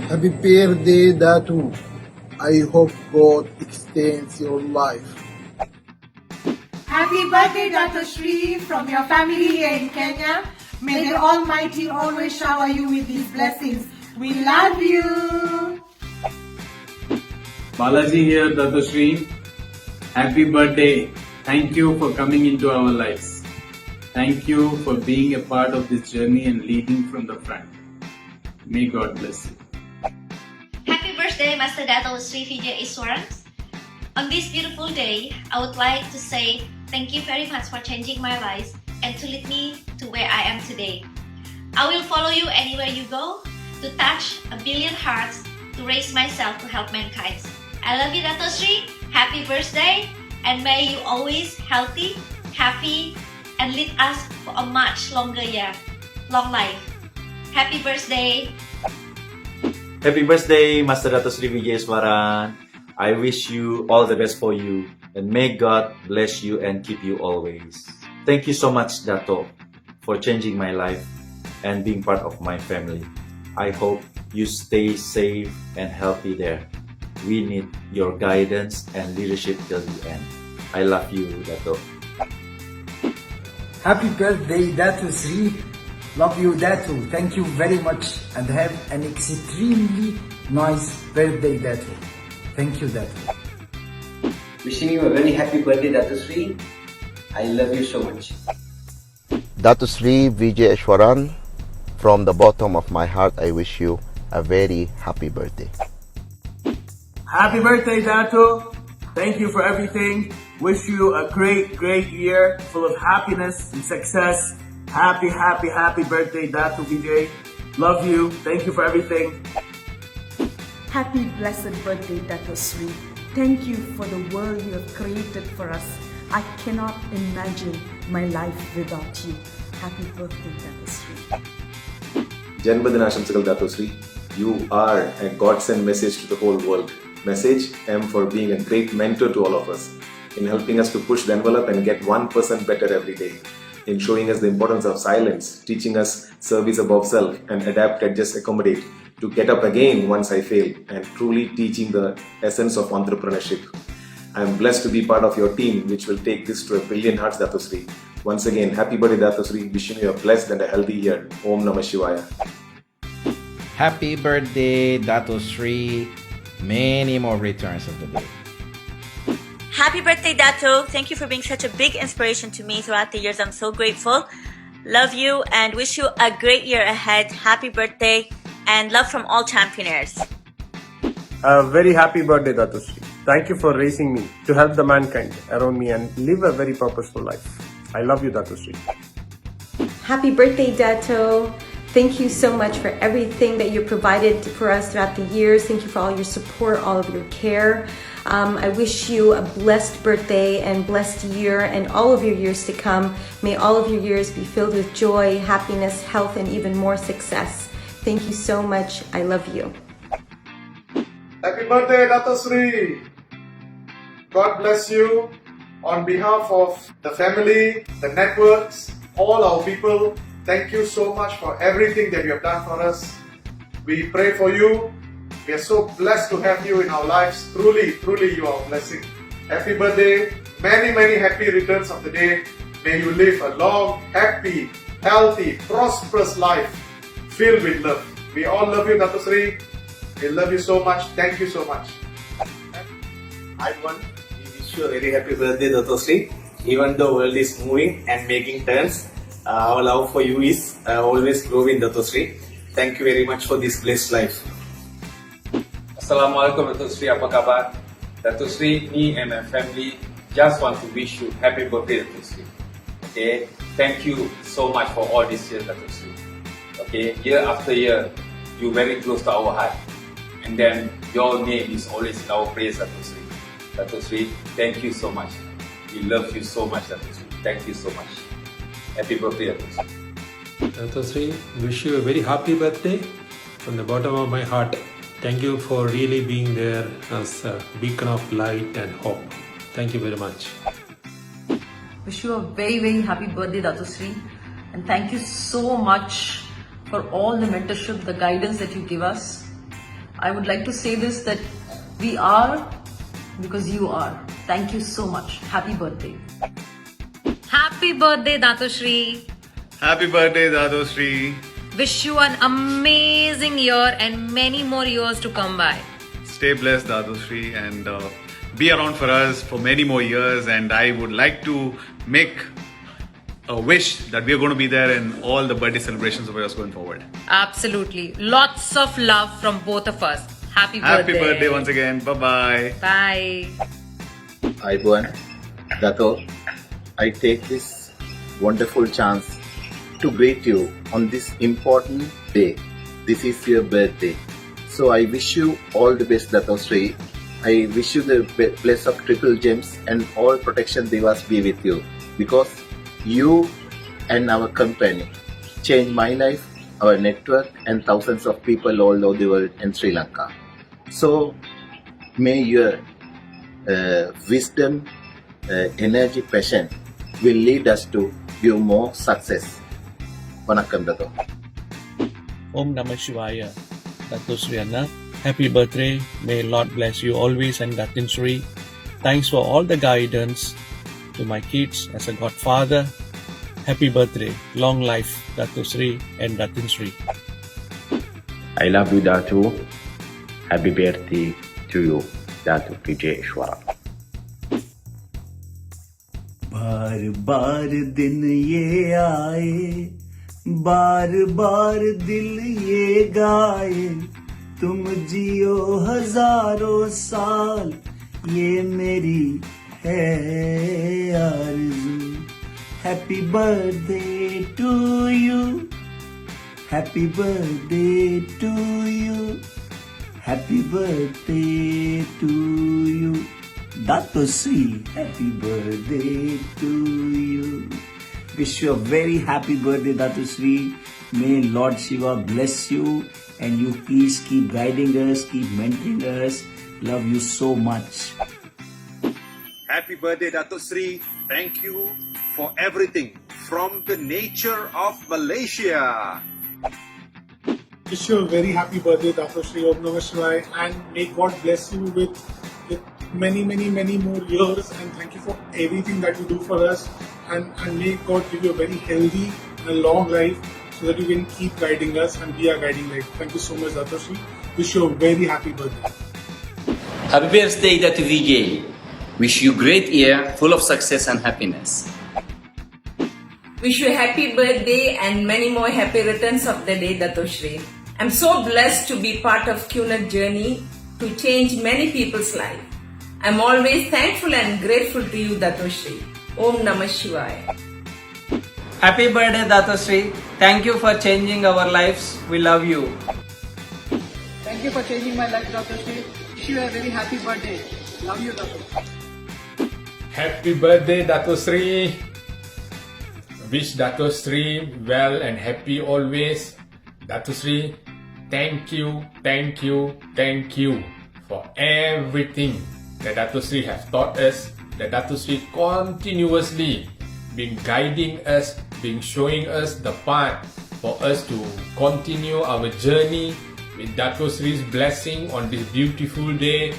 Happy birthday, Datu. I hope God extends your life. Happy birthday, Dr. Shri, from your family here in Kenya. May the Almighty always shower you with these blessings. We love you. Balaji here, Dr. Shri. Happy birthday. Thank you for coming into our lives. Thank you for being a part of this journey and leading from the front. May God bless you. Happy birthday, Master Dato Sri Vijay Iswaran. On this beautiful day, I would like to say thank you very much for changing my life and to lead me to where I am today. I will follow you anywhere you go to touch a billion hearts to raise myself to help mankind. I love you, Dato Sri. Happy birthday, and may you always healthy, happy, and lead us for a much longer year, long life. Happy birthday. Happy birthday, Master Dato Sri Vijay Iswaran. I wish you all the best for you, and may God bless you and keep you always. Thank you so much, Dato, for changing my life and being part of my family. I hope you stay safe and healthy there. We need your guidance and leadership till the end. I love you, Dato. Happy birthday, Datu Sri. Love you, Datu. Thank you very much and have an extremely nice birthday, Datu. Thank you, Datu. Wishing you a very happy birthday, Datu Sri. I love you so much. Datu Sri Vijay Iswaran, from the bottom of my heart, I wish you a very happy birthday. Happy birthday, Dato. Thank you for everything. Wish you a great year full of happiness and success. Happy birthday, Dato Vijay. Love you. Thank you for everything. Happy blessed birthday, Dato Sri. Thank you for the world you have created for us. I cannot imagine my life without you. Happy birthday, Dato Sri. Janmadin Ashamsakal Dato Sri. You are a godsend message to the whole world. Message M for being a great mentor to all of us, in helping us to push the envelope and get 1% better every day, in showing us the importance of silence, teaching us service above self and adapt, adjust, accommodate, to get up again once I fail, and truly teaching the essence of entrepreneurship. I am blessed to be part of your team, which will take this to a billion hearts, Dato Sri. Once again, happy birthday, Dato Sri. Wishing you a blessed and a healthy year. Om Namah Shivaya. Happy birthday, Dato Sri. Many more returns of the day. Happy birthday, Dato. Thank you for being such a big inspiration to me throughout the years. I'm so grateful. Love you and wish you a great year ahead. Happy birthday and love from all championers. A very happy birthday, Dato Sri. Thank you for raising me to help the mankind around me and live a very purposeful life. I love you, Dato Sri. Happy birthday, Dato. Thank you so much for everything that you provided for us throughout the years. Thank you for all your support, all of your care. I wish you a blessed birthday and blessed year and all of your years to come. May all of your years be filled with joy, happiness, health, and even more success. Thank you so much. I love you. Happy birthday, Dato Sri. God bless you. On behalf of the family, the networks, all our people, thank you so much for everything that you have done for us. We pray for you. We are so blessed to have you in our lives. Truly, you are a blessing. Happy birthday. Many happy returns of the day. May you live a long, happy, healthy, prosperous life filled with love. We all love you, Dato Sri. We love you so much. Thank you so much. Hi everyone. We wish you a very happy birthday, Dato Sri. Even the world is moving and making turns, our love for you is always growing, Dato Sri. Thank you very much for this blessed life. Assalamualaikum, Dato Sri. Apa kabar? Dato Sri, me and my family just want to wish you happy birthday, Dato Sri. Okay, thank you so much for all this year, Dato Sri. Okay, year after year, you very close to our heart. And then your name is always in our praise, Dato Sri. Dato Sri, thank you so much. We love you so much, Dato Sri. Thank you so much. Happy birthday, Dato Sri. Dato Sri, wish you a very happy birthday from the bottom of my heart. Thank you for really being there as a beacon of light and hope. Thank you very much. Wish you a very happy birthday, Dato Sri, and thank you so much for all the mentorship, the guidance that you give us. I would like to say this, that we are because you are. Thank you so much. Happy birthday. Happy birthday, Datoshri. Happy birthday, Dadosri. Wish you an amazing year and many more years to come by. Stay blessed, Dadosri, and be around for us for many more years. And I would like to make a wish that we are going to be there in all the birthday celebrations of yours going forward. Absolutely. Lots of love from both of us. Happy Happy birthday. birthday once again. Bye-bye. Bye. Ivan, Dato, I take this wonderful chance to greet you on this important day. This is your birthday. So I wish you all the best, Dato Sri. I wish you the bless of triple gems and all protection devas be with you, because you and our company changed my life, our network, and thousands of people all over the world in Sri Lanka. So may your wisdom, energy, passion will lead us to give more success. Vanakkam, Dato. Om Namah Shivaya. Dato Sri Anna, happy birthday. May Lord bless you always and Datin Sri. Thanks for all the guidance to my kids as a godfather. Happy birthday. Long life, Dato Sri and Datin Sri. I love you, Datu. Happy birthday to you, Datu Vijay Ishwaran. बार बार दिन ये आए, बार बार दिल ये गाए, तुम जियो हजारों साल, ये मेरी है आरज़ू. Happy birthday to you, happy birthday to you, happy birthday to you. Dato Sri, happy birthday to you. Wish you a very happy birthday, Dato Sri. May Lord Shiva bless you and you please keep guiding us, keep mentoring us. Love you so much. Happy birthday, Dato Sri. Thank you for everything from the nature of Malaysia. Wish you a very happy birthday, Dato Sri. Om Namah Shivaya, and may God bless you with many more years, and thank you for everything that you do for us, and may God give you a very healthy and long life so that you can keep guiding us and be our guiding light. Thank you so much, Dato Sri. Wish you a very happy birthday. Happy birthday, Datu Vijay. Wish you great year full of success and happiness. Wish you a happy birthday and many more happy returns of the day, Dato Sri. I'm so blessed to be part of QNET journey to change many people's life. I'm always thankful and grateful to you, Dato Sri. Om Namah Shivaya. Happy birthday, Dato Sri. Thank you for changing our lives. We love you. Thank you for changing my life, Dato Sri. Wish you a very happy birthday. Love you, Dato. Happy birthday, Dato Sri. Wish Dato Sri well and happy always. Dato Sri, thank you for everything that Dato Sri has taught us, that Dato Sri continuously been guiding us, been showing us the path for us to continue our journey with Dato Sri's blessing on this beautiful day.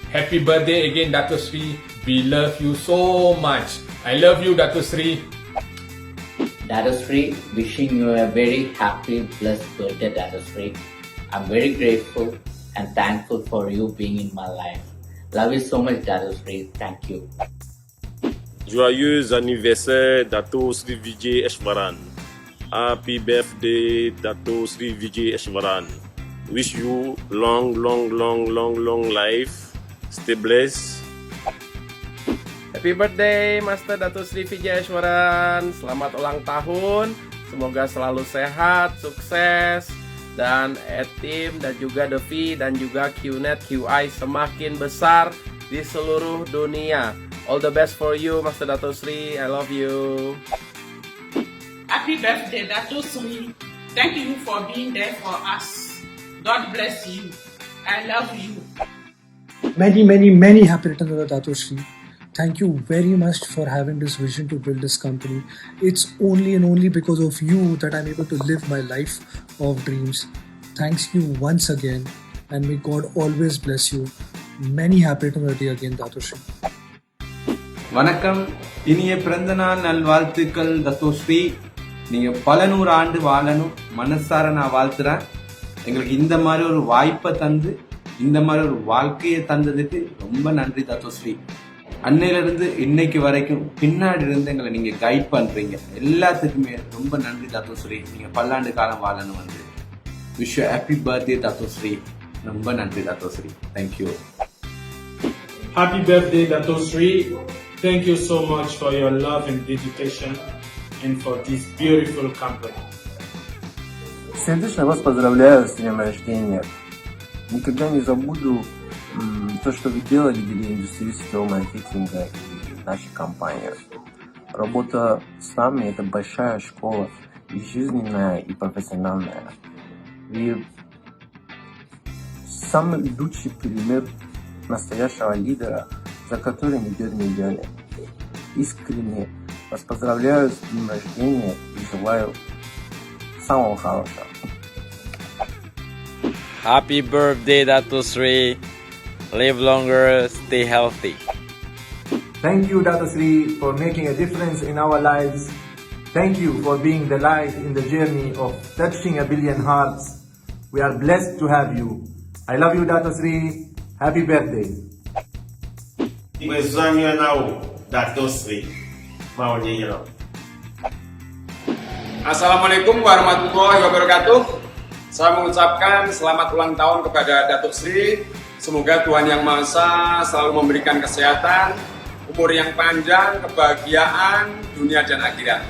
Happy birthday again, Dato Sri. We love you so much. I love you, Dato Sri. Dato Sri, wishing you a very happy, blessed birthday, Dato Sri. I'm very grateful and thankful for you being in my life. Love you so much, Dato Sri. Thank you. Joyeux anniversaire, Dato Sri Vijay Ishwaran. Happy birthday, Dato Sri Vijay Ishwaran. Wish you long life. Stay blessed. Happy birthday, Master Dato Sri Vijay Ishwaran. Selamat ulang tahun. Semoga selalu sehat, sukses, dan tim dan juga Devi dan juga QNET QI semakin besar di seluruh dunia. All the best for you, Master Dato Sri. I love you. Happy birthday, Dato Sri. Thank you for being there for us. God bless you. I love you. Many happy returns of the Dato Sri. Thank you very much for having this vision to build this company. It's only and only because of you that I'm able to live my life of dreams. Thanks you once again. and may God always bless you. Many happy returns of the day again, Datoshri. வணக்கம், இனிய பிறந்தநாள் நல்வாழ்த்துக்கள் தத்தோஸ்ரீ. நீங்க பல நூறு ஆண்டு வாழணும், மனசார நான் வாழ்த்துறேன். எங்களுக்கு இந்த மாதிரி ஒரு வாய்ப்பை தந்து இந்த மாதிரி ஒரு வாழ்க்கையை தந்ததுக்கு ரொம்ப நன்றி தத்தோஸ்ரீ. அன்னையில இருந்து இன்னைக்கு வரைக்கும் பின்னாடி இருந்து எங்களை நீங்க கைட் பண்றீங்க. எல்லாத்துக்குமே ரொம்ப நன்றி தத்தோஸ்ரீ. நீங்க பல்லாண்டு காலம் வாழணும் வந்து. Wish you happy birthday தத்தோஸ்ரீ. ரொம்ப நன்றி தத்தோஸ்ரீ. Thank you. Happy birthday, Dato Sri. Thank you so much for your love and dedication and for this beautiful company. Сердечно вас поздравляю с днем рождения. Никогда не забуду то, что вы делали для индустрии сетевого маркетинга и нашей компании. Работа с нами — это большая школа, и жизненная, и профессиональная. Вы самый лучший пример настоящего лидера, за которым идет миллионы. Искренне вас поздравляю с днем рождения и желаю самого хорошего. Happy birthday, Dato Sri. Live longer, stay healthy. Thank you, Dato Sri, for making a difference in our lives. Thank you for being the light in the journey of touching a billion hearts. We are blessed to have you. I love you, Dato Sri. Happy birthday. Mwezanyo nao, Dato Sri. Maonyesho. Assalamualaikum warahmatullahi wabarakatuh. Saya mengucapkan selamat ulang tahun kepada Datuk Sri. Semoga Tuhan Yang Maha Esa selalu memberikan kesehatan, umur yang panjang, kebahagiaan dunia dan akhirat.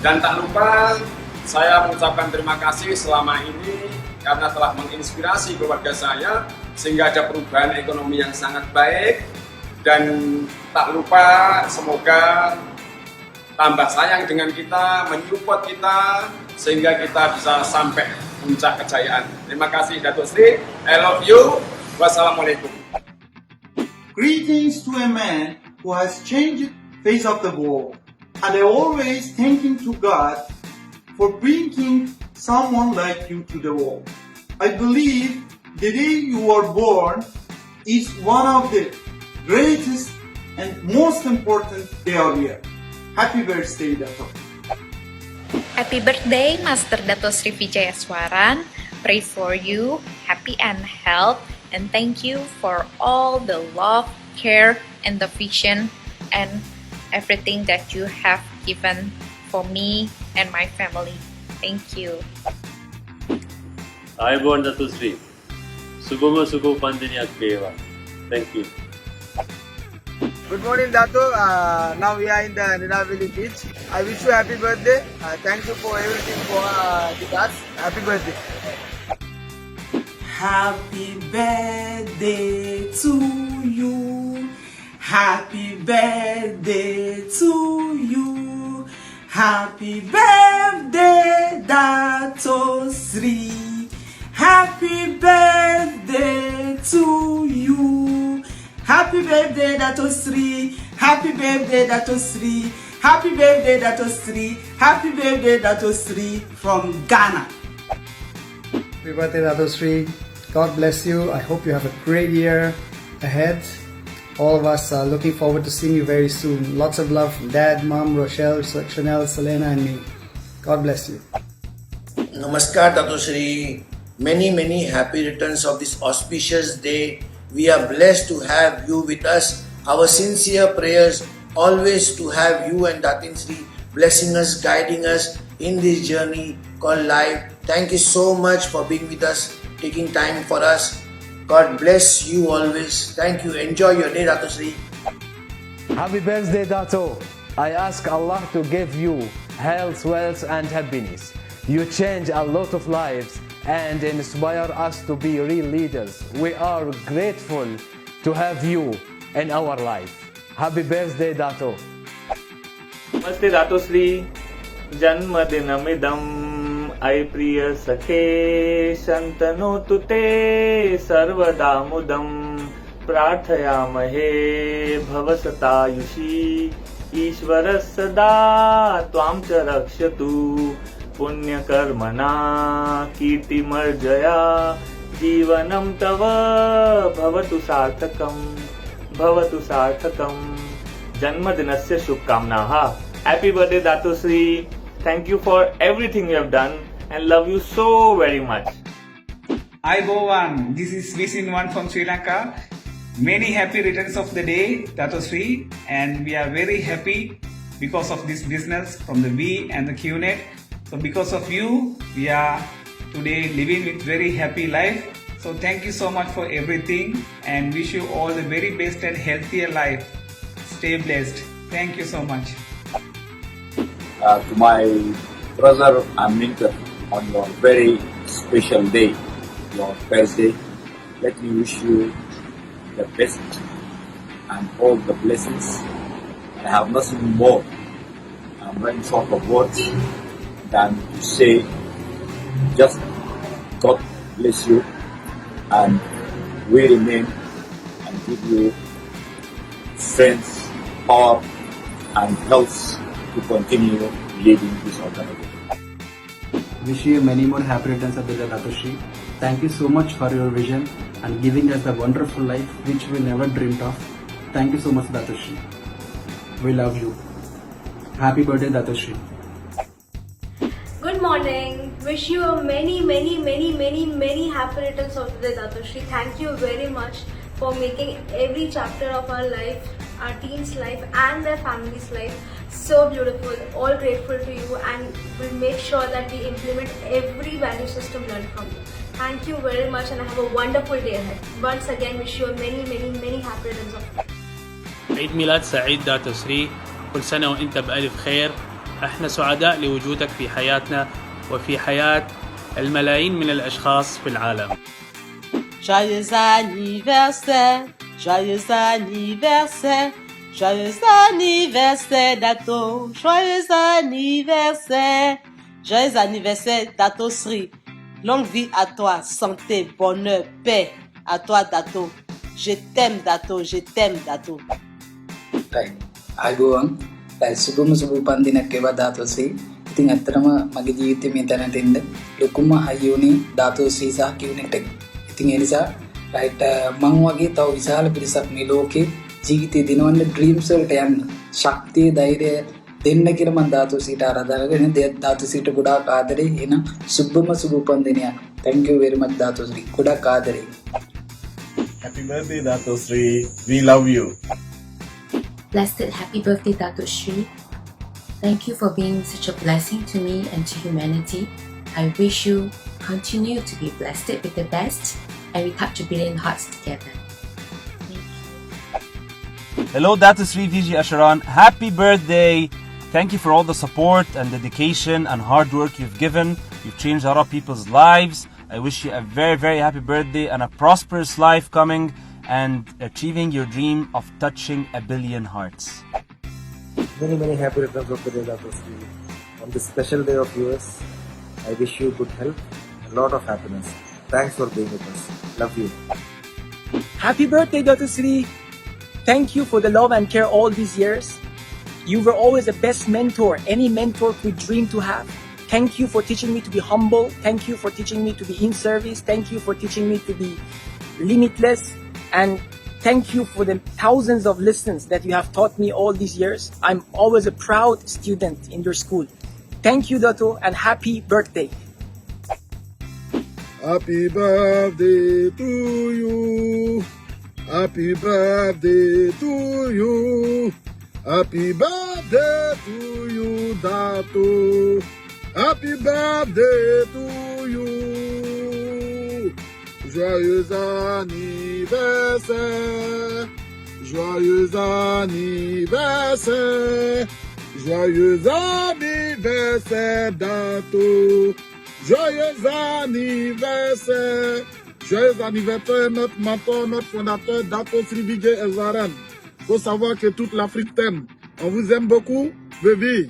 Dan tak lupa saya mengucapkan terima kasih selama ini karena telah menginspirasi keluarga saya sehingga ada perubahan ekonomi yang sangat baik. Dan tak lupa semoga tambah sayang dengan kita, menyupport kita sehingga kita bisa sampai puncak kejayaan. Terima kasih Datuk Sri. I love you. Wassalamualaikum. Greetings to a man who has changed the face of the world. And I always thanking to God for bringing someone like you to the world. I believe the day you were born is one of the greatest and most important day of the year. Happy birthday, Dato. Happy birthday, Master Dato Sri Vijayaswaran. Pray for you, happy and health, and thank you for all the love, care, and the vision and everything that you have given for me and my family. Thank you. Ayubowan Dato Sri. Subuh pandini akbewa. Thank you. Good morning, Dato. Now we are in the Ninavili beach. I wish you happy birthday. Thank you for everything for the us. Happy birthday. Happy birthday to you. Happy birthday to you. Happy birthday, Dato Sri. Happy birthday to you. Happy birthday, Dato Sri. Happy birthday, Dato Sri. Happy birthday, Dato Sri. Happy birthday, Dato Sri from Ghana. Happy birthday, Dato Sri. God bless you. I hope you have a great year ahead. All of us are looking forward to seeing you very soon. Lots of love from Dad, Mom, Rochelle, Chanel, Selena and me. God bless you. Namaskar, Dato Sri. Many happy returns of this auspicious day. We are blessed to have you with us. Our sincere prayers always to have you and Datin Sri blessing us, guiding us in this journey called life. Thank you so much for being with us, taking time for us. God bless you always. Thank you. Enjoy your day, Dato Sri. Happy birthday, Dato. I ask Allah to give you health, wealth and happiness. You change a lot of lives and inspire us to be real leaders. We are grateful to have you in our life. Happy birthday, Dato. Namaste, Dato Sri. Janmadinamidam ai priya sakhe shantanotu te sarvada mudam prarthayamahe bhavasatayushi ishvara sada tvam cha rakshatu पुण्यकर्मणा कीर्तिमर्जया जीवनं तव भवतु सार्थकं भवतु सार्थकं जन्मदिनस्य शुभकामनाः Happy birthday Datusri. Thank you for everything you have done and love you so very much. Hi Bovan, this is Visin1 from Sri Lanka. Many happy returns of the day, Datusri, and we are very happy because of this business from the V and the QNet. So because of you, we are today living with very happy life. So thank you so much for everything and wish you all the very best and healthier life. Stay blessed. Thank you so much. To my brother Aminta, on your very special day, your birthday, let me wish you the best and all the blessings. I have nothing more. I'm running short of words than to say just God bless you and we remain and give you strength, power and health to continue leading this organization. Wish you many more happy returns of the day, Datusri. Thank you so much for your vision and giving us the wonderful life which we never dreamed of. Thank you so much, Datusri. We love you. Happy birthday, Datusri. Good morning. Wish you a many happy returns of the day, Datusri. Thank you very much for making every chapter of our life, our team's life and their family's life so beautiful. All grateful to you and we'll make sure that we implement every value system learned from you. Thank you very much and have a wonderful day ahead. Once again, wish you a many happy returns of the day. عيد ميلاد سعيد داتوسري. كل سنة وانت بألف خير. احنا سعداء لوجودك في حياتنا وفي حياة الملايين من الأشخاص في العالم. Joyeux anniversaire, joyeux anniversaire, joyeux anniversaire Dato, joyeux anniversaire Datusri. Longue vie à toi, santé, bonheur, paix à toi Dato. Je t'aime Dato, je t'aime Dato. Right. අයිබෝවන් සුබම සුබපන් දිනක් වේවා ධාතුශ්‍රී. ඉතින් ඇත්තටම මගේ ජීවිතේ මේ තැනට එන්න ලොකුම හයිය උනේ ධාතුශ්‍රී සහ කියුනෙක්ට. ඉතින් ඒ නිසා රයිට් මං වගේ තව විශාල පිරිසක් මේ ලෝකේ ජීවිතේ දිනවන්න ඩ්‍රීම්ස් වලට යන්න ශක්තිය ධෛර්යය දෙන්න කියලා මං ධාතුශ්‍රීට ආරාධනා කරගෙන ධාතුශ්‍රීට ගොඩාක් ආදරේ. එහෙනම් සුබම සුබපන් දිනයක්. Thank you very much ධාතුශ්‍රී. ගොඩාක් ආදරේ. Happy birthday Datusri. We love you. Blessed happy birthday, Datusri. Thank you for being such a blessing to me and to humanity. I wish you continue to be blessed with the best and we touch a billion hearts together. Hello, Datusri VJ Asharan. Happy birthday. Thank you for all the support and dedication and hard work you've given. You've changed a lot of people's lives. I wish you a very happy birthday and a prosperous life coming and achieving your dream of touching a billion hearts. Many happy returns of the day, Datusri. On this special day of yours, I wish you good health, a lot of happiness. Thanks for being with us. Love you. Happy birthday, Datusri. Thank you for the love and care all these years. You were always the best mentor any mentor could dream to have. Thank you for teaching me to be humble. Thank you for teaching me to be in service. Thank you for teaching me to be limitless. And thank you for the thousands of lessons that you have taught me all these years. I'm always a proud student in your school. Thank you, Dato, and happy birthday. Happy birthday to you. Happy birthday to you. Happy birthday to you, Dato. Happy birthday to you. Joyeux anniversaire. Joyeux anniversaire. Joyeux anniversaire, Dato. Joyeux anniversaire. Joyeux anniversaire, notre mentor, notre fondateur, Datusri Vijay Eswaran. Faut savoir que toute l'Afrique t'aime. On vous aime beaucoup, baby.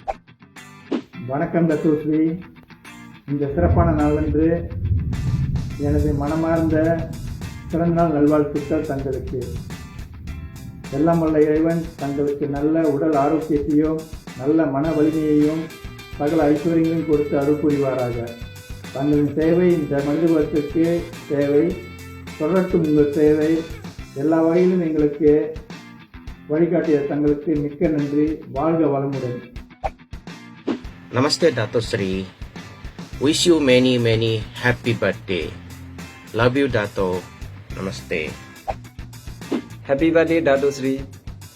வணக்கம் தத்துஸ்ரீ. இந்த சிறப்பான நாளன்று எனது மனமார்ந்த பிறந்தநாள் நல்வாழ்த்துக்கள் தங்களுக்கு. எல்லாம் வல்ல இறைவன் தங்களுக்கு நல்ல உடல் ஆரோக்கியத்தையும் நல்ல மன வலிமையையும் சகல ஐஸ்வர்யங்களையும் கொடுத்து அருள் புரிவாராக. தங்களின் சேவை இந்த மனிதர்களுக்கு சேவை தொடரட்டும் உங்கள் சேவை எல்லா வகையிலும் எங்களுக்கு வழிகாட்டிய தங்களுக்கு மிக்க நன்றி. வாழ்க வளமுடன். Namaste Dato Sri. Wish you many happy birthday. Love you Dato. Namaste. Happy birthday Dato Sri.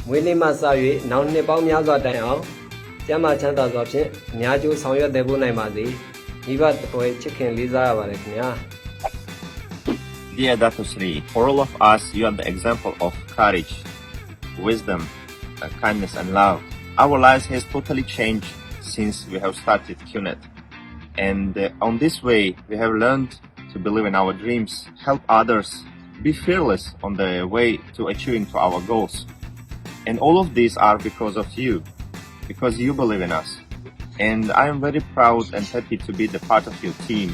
မွေးနေ့မှစ၍နောက်နှစ်ပေါင်းများစွာတိုင်အောင်ကျမ်းမာချမ်းသာစွာဖြင့်အများကျိုးဆောင်ရွက်တဲ့ဖို့နိုင်ပါစေ။မိဘတော်ချစ်ခင်လေးစားရပါတယ်ခင်ဗျာ Dear Dato Sri, for all of us, you are the example of courage, wisdom, kindness and love. Our lives has totally changed since we have started QNET. And on this way, we have learned to believe in our dreams, help others, be fearless on the way to achieving to our goals. And all of these are because of you, because you believe in us. And I am very proud and happy to be the part of your team.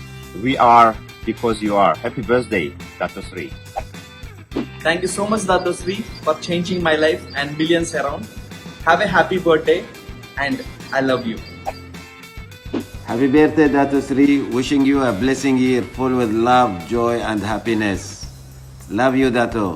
We are because you are. Happy birthday, Dato Sri. Thank you so much, Dato Sri, for changing my life and millions around. Have a happy birthday and I love you. Happy birthday, Dato Sri. Wishing you a blessing year full with love, joy and happiness. Love you, Dato.